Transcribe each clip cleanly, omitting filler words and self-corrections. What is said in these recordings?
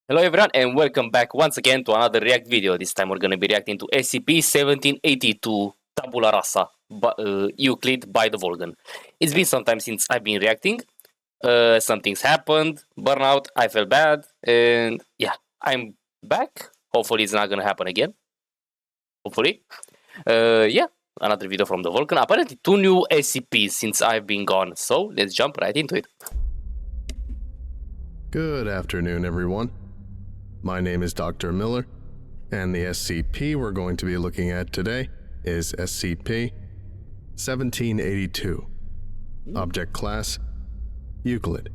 Hello everyone and welcome back once again to another React video. This time we're going to be reacting to SCP-1782 Tabula Rasa, Euclid by TheVolgun. It's been some time since I've been reacting. Some things happened, burnout, I felt bad, and yeah, I'm back. Hopefully it's not going to happen again. Hopefully. Yeah, another video from TheVolgun. Apparently 2 new SCPs since I've been gone, so let's jump right into it. Good afternoon, everyone. My name is Dr. Miller, and the SCP we're going to be looking at today is SCP-1782. Object Class: Euclid.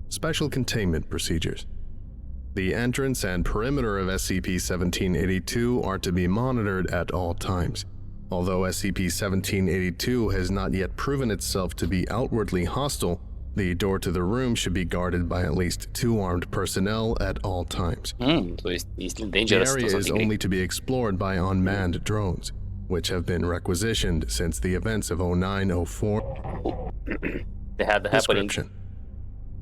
Special Containment Procedures. The entrance and perimeter of SCP-1782 are to be monitored at all times. Although SCP-1782 has not yet proven itself to be outwardly hostile, the door to the room should be guarded by at least 2 armed personnel at all times. So he's still dangerous. The area is only to be explored by unmanned drones, which have been requisitioned since the events of 0904. They had the happening. Description: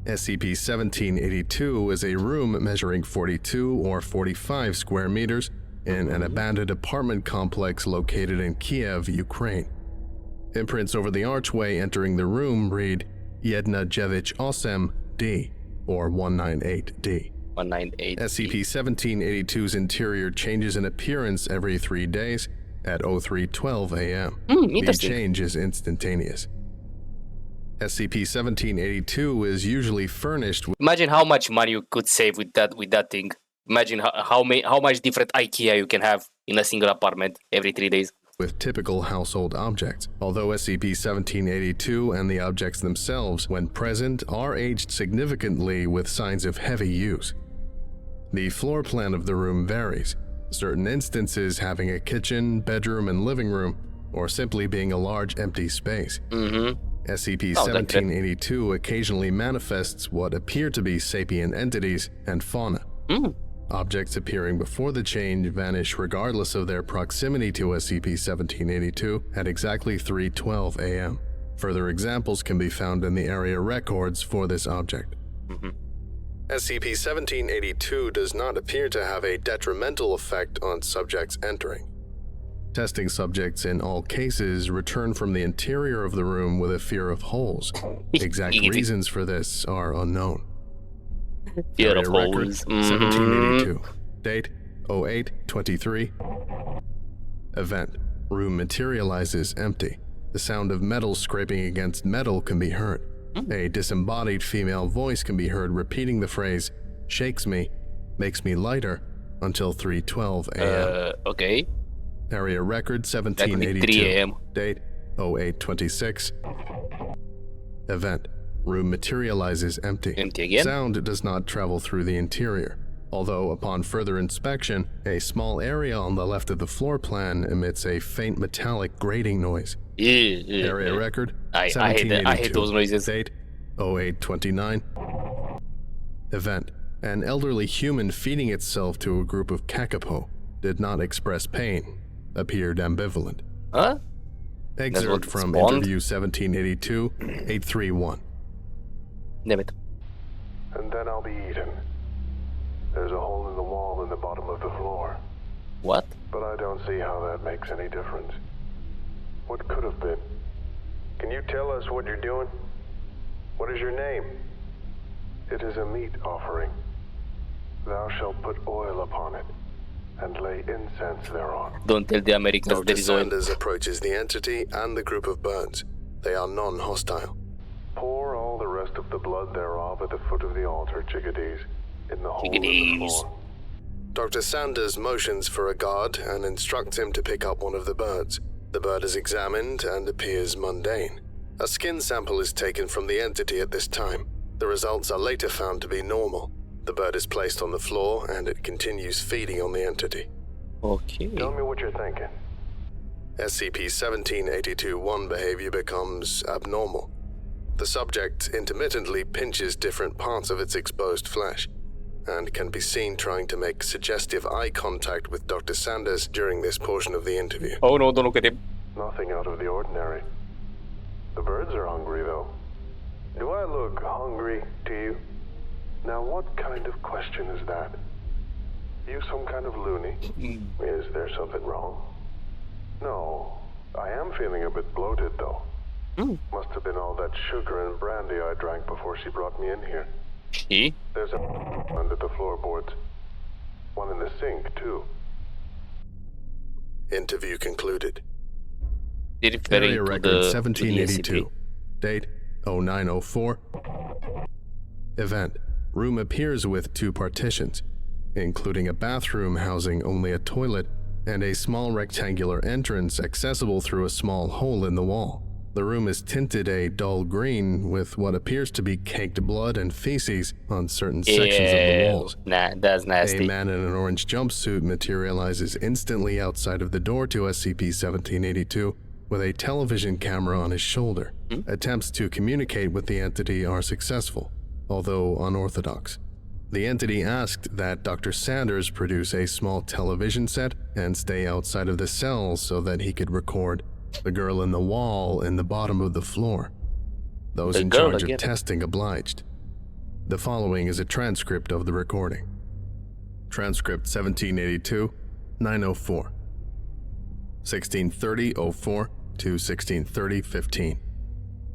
SCP-1782 is a room measuring 42 or 45 square meters in an abandoned apartment complex located in Kiev, Ukraine. Imprints over the archway entering the room read Yednajevich Osem D, or 198D. 198. SCP-1782's interior changes in appearance every 3 days at 03:12 a.m. The change is instantaneous. SCP-1782 is usually furnished with... Imagine how much money you could save with that thing. Imagine how much different IKEA you can have in a single apartment every 3 days. With typical household objects, although SCP-1782 and the objects themselves, when present, are aged significantly with signs of heavy use. The floor plan of the room varies, certain instances having a kitchen, bedroom, and living room, or simply being a large empty space. SCP-1782 occasionally manifests what appear to be sapient entities and fauna. Objects appearing before the change vanish regardless of their proximity to SCP-1782 at exactly 3:12 a.m. Further examples can be found in the area records for this object. SCP-1782 does not appear to have a detrimental effect on subjects entering. Testing subjects in all cases return from the interior of the room with a fear of holes. Exact reasons for this are unknown. Fear of Record, holes. 1782. Date: 08/23. Event: room materializes empty. The sound of metal scraping against metal can be heard. A disembodied female voice can be heard repeating the phrase, "shakes me, makes me lighter," until 3:12 a.m. Okay. Area record: 1782. 3 a.m. Date: 08/26. Event: room materializes empty. Empty again? Sound does not travel through the interior, although upon further inspection, a small area on the left of the floor plan emits a faint metallic grating noise. Area record: I hate those noises. Date: 08/29. Event: an elderly human feeding itself to a group of kakapo did not express pain, appeared ambivalent. Huh? Excerpt from interview 1782, 831. Damn it. And then I'll be eaten. There's a hole in the wall in the bottom of the floor. What? But I don't see how that makes any difference. What could have been? Can you tell us what you're doing? What is your name? It is a meat offering. Thou shalt put oil upon it, and lay incense thereon. Don't tell the Americans there Dr. is oil. Sanders approaches the entity and the group of birds. They are non-hostile. Pour all the rest of the blood thereof at the foot of the altar, chickadees, in the hole in the floor. Dr. Sanders motions for a guard and instructs him to pick up one of the birds. The bird is examined and appears mundane. A skin sample is taken from the entity at this time. The results are later found to be normal. The bird is placed on the floor and it continues feeding on the entity. Okay. Tell me what you're thinking. SCP-1782-1 behavior becomes abnormal. The subject intermittently pinches different parts of its exposed flesh, and can be seen trying to make suggestive eye contact with Dr. Sanders during this portion of the interview. Oh no, don't look at him. Nothing out of the ordinary. The birds are hungry, though. Do I look hungry to you? Now, what kind of question is that? You some kind of loony? Is there something wrong? No, I am feeling a bit bloated, though. Must have been all that sugar and brandy I drank before she brought me in here. She? There's a under the floorboards. One in the sink, too. Interview concluded. Referring Area to record the 1782. Date 0904. Event. Room appears with two partitions, including a bathroom housing only a toilet and a small rectangular entrance accessible through a small hole in the wall. The room is tinted a dull green with what appears to be caked blood and feces on certain sections of the walls. Nah, that's nasty. A man in an orange jumpsuit materializes instantly outside of the door to SCP-1782 with a television camera on his shoulder. Attempts to communicate with the entity are successful, although unorthodox. The entity asked that Dr. Sanders produce a small television set and stay outside of the cell so that he could record the girl in the wall in the bottom of the floor. Those in charge of testing obliged. The following is a transcript of the recording. Transcript 1782, 904. 1630-04 to 1630-15.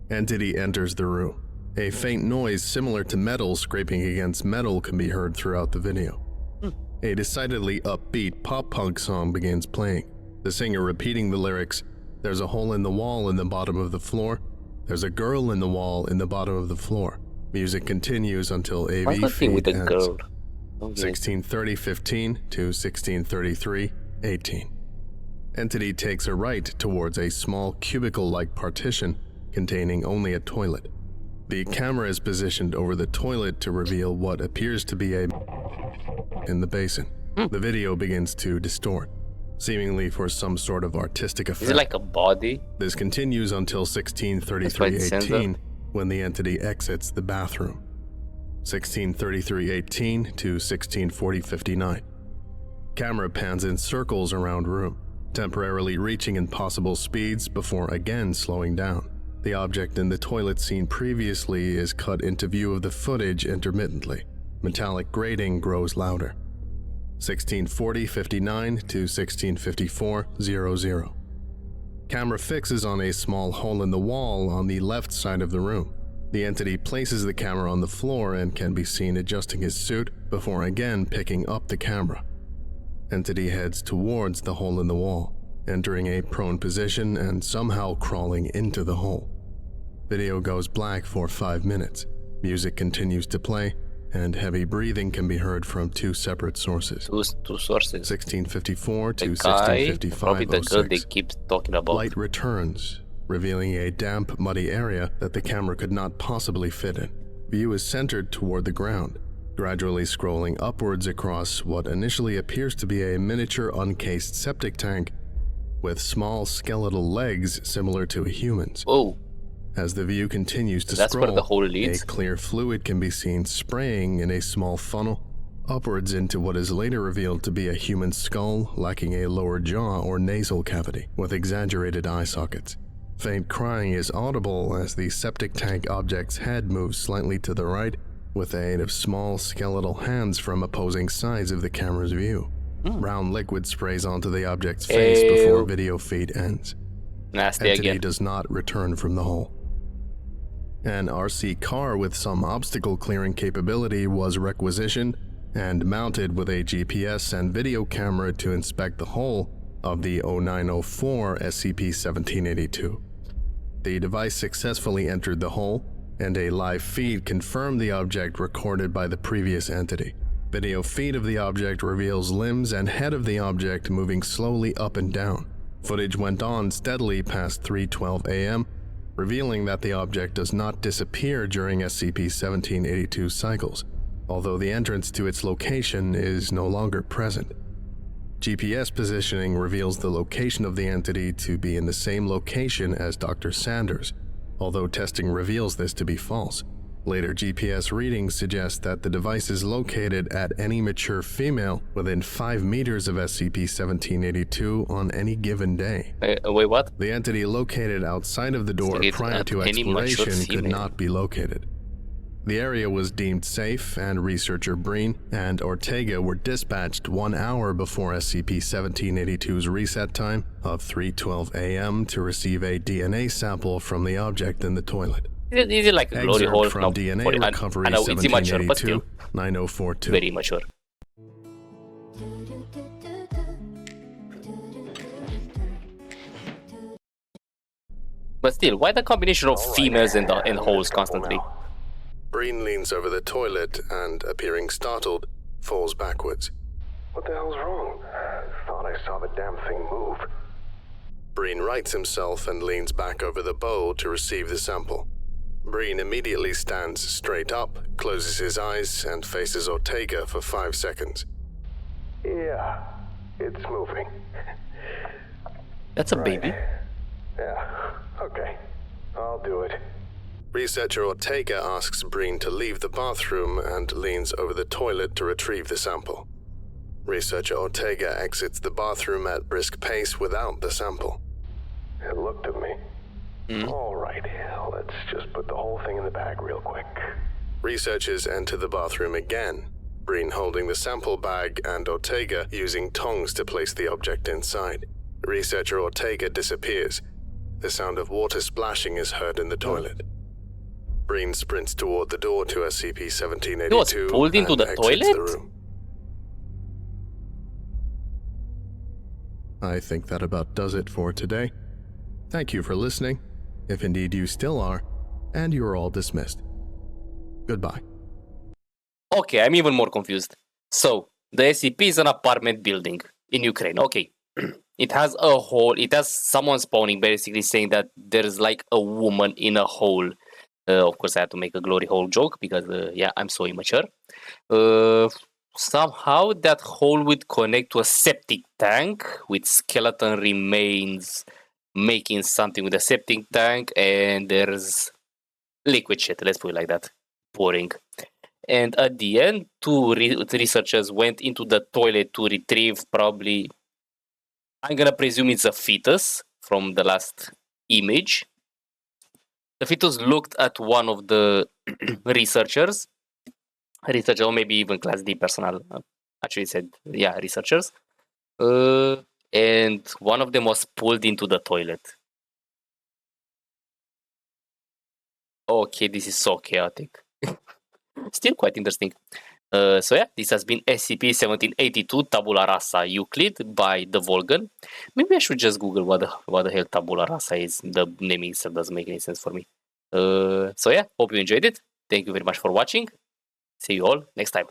Entity enters the room. A faint noise similar to metal scraping against metal can be heard throughout the video. A decidedly upbeat pop-punk song begins playing, the singer repeating the lyrics, "There's a hole in the wall in the bottom of the floor. There's a girl in the wall in the bottom of the floor." Music continues until AV feed with the ends. girl? 1630-15 to 1633-18. Entity takes a right towards a small cubicle-like partition containing only a toilet. The camera is positioned over the toilet to reveal what appears to be a in the basin. The video begins to distort, seemingly for some sort of artistic effect. Is it like a body? This continues until 1633-18, when the entity exits the bathroom. 1633-18 to 1640-59. Camera pans in circles around room, temporarily reaching impossible speeds before again slowing down. The object in the toilet seen previously is cut into view of the footage intermittently. Metallic grating grows louder. 1640-59 to 1654-00. Camera fixes on a small hole in the wall on the left side of the room. The entity places the camera on the floor and can be seen adjusting his suit before again picking up the camera. Entity heads towards the hole in the wall, entering a prone position and somehow crawling into the hole. Video goes black for 5 minutes. Music continues to play, and heavy breathing can be heard from two separate sources. Two sources. 1654 to The guy, 1655-06. probably the girl they keep talking about. Light returns, revealing a damp, muddy area that the camera could not possibly fit in. View is centered toward the ground, gradually scrolling upwards across what initially appears to be a miniature uncased septic tank with small skeletal legs similar to a human's. Oh. As the view continues to That's scroll, where the hole leads? a clear fluid can be seen spraying in a small funnel upwards into what is later revealed to be a human skull lacking a lower jaw or nasal cavity with exaggerated eye sockets. Faint crying is audible as the septic tank object's head moves slightly to the right with the aid of small skeletal hands from opposing sides of the camera's view. Brown liquid sprays onto the object's face before video feed ends. Nasty Entity again. does not return from the hole. An RC car with some obstacle clearing capability was requisitioned and mounted with a GPS and video camera to inspect the hull of the 0904 SCP-1782. The device successfully entered the hull, and a live feed confirmed the object recorded by the previous entity. Video feed of the object reveals limbs and head of the object moving slowly up and down. Footage went on steadily past 3:12 a.m., revealing that the object does not disappear during SCP-1782 cycles, although the entrance to its location is no longer present. GPS positioning reveals the location of the entity to be in the same location as Dr. Sanders, although testing reveals this to be false. Later GPS readings suggest that the device is located at any mature female within 5 meters of SCP-1782 on any given day. Wait, what? The entity located outside of the door prior to exploration could not be located. The area was deemed safe, and researcher Breen and Ortega were dispatched 1 hour before SCP-1782's reset time of 3:12 a.m. to receive a DNA sample from the object in the toilet. Is it like a glory hole? From No, DNA sorry, recovery I know it's immature, but still 1782-9042. very immature. But still, why the combination of females and holes constantly? Breen leans over the toilet and, appearing startled, falls backwards. What the hell's wrong? Thought I saw the damn thing move. Breen rights himself and leans back over the bowl to receive the sample. Breen immediately stands straight up, closes his eyes, and faces Ortega for 5 seconds. Yeah, it's moving. That's a baby. Yeah, okay. I'll do it. Researcher Ortega asks Breen to leave the bathroom and leans over the toilet to retrieve the sample. Researcher Ortega exits the bathroom at brisk pace without the sample. It looked at me. All right, let's just put the whole thing in the bag real quick. Researchers enter the bathroom again, Breen holding the sample bag and Ortega using tongs to place the object inside. Researcher Ortega disappears. The sound of water splashing is heard in the toilet. Breen sprints toward the door to SCP-1782 He was pulled into and the exits toilet? the room. I think that about does it for today. Thank you for listening, if indeed you still are, and you are all dismissed. Goodbye. Okay, I'm even more confused. So, the SCP is an apartment building in Ukraine. Okay. It has a hole. It has someone spawning, basically saying that there's like a woman in a hole. Of course, I had to make a glory hole joke because, yeah, I'm so immature. Somehow that hole would connect to a septic tank with skeleton remains making something with a septic tank, and there's liquid shit, let's put it like that, pouring. And at the end, two researchers went into the toilet to retrieve probably, I'm gonna presume it's a fetus from the last image. The fetus looked at one of the researchers, or maybe even Class D personnel, actually said, yeah, researchers. And one of them was pulled into the toilet. Okay, this is so chaotic. Still quite interesting. So yeah, this has been SCP-1782 Tabula Rasa Euclid by TheVolgun. Maybe I should just Google what the hell Tabula Rasa is. The naming itself doesn't make any sense for me. So yeah, hope you enjoyed it. Thank you very much for watching. See you all next time.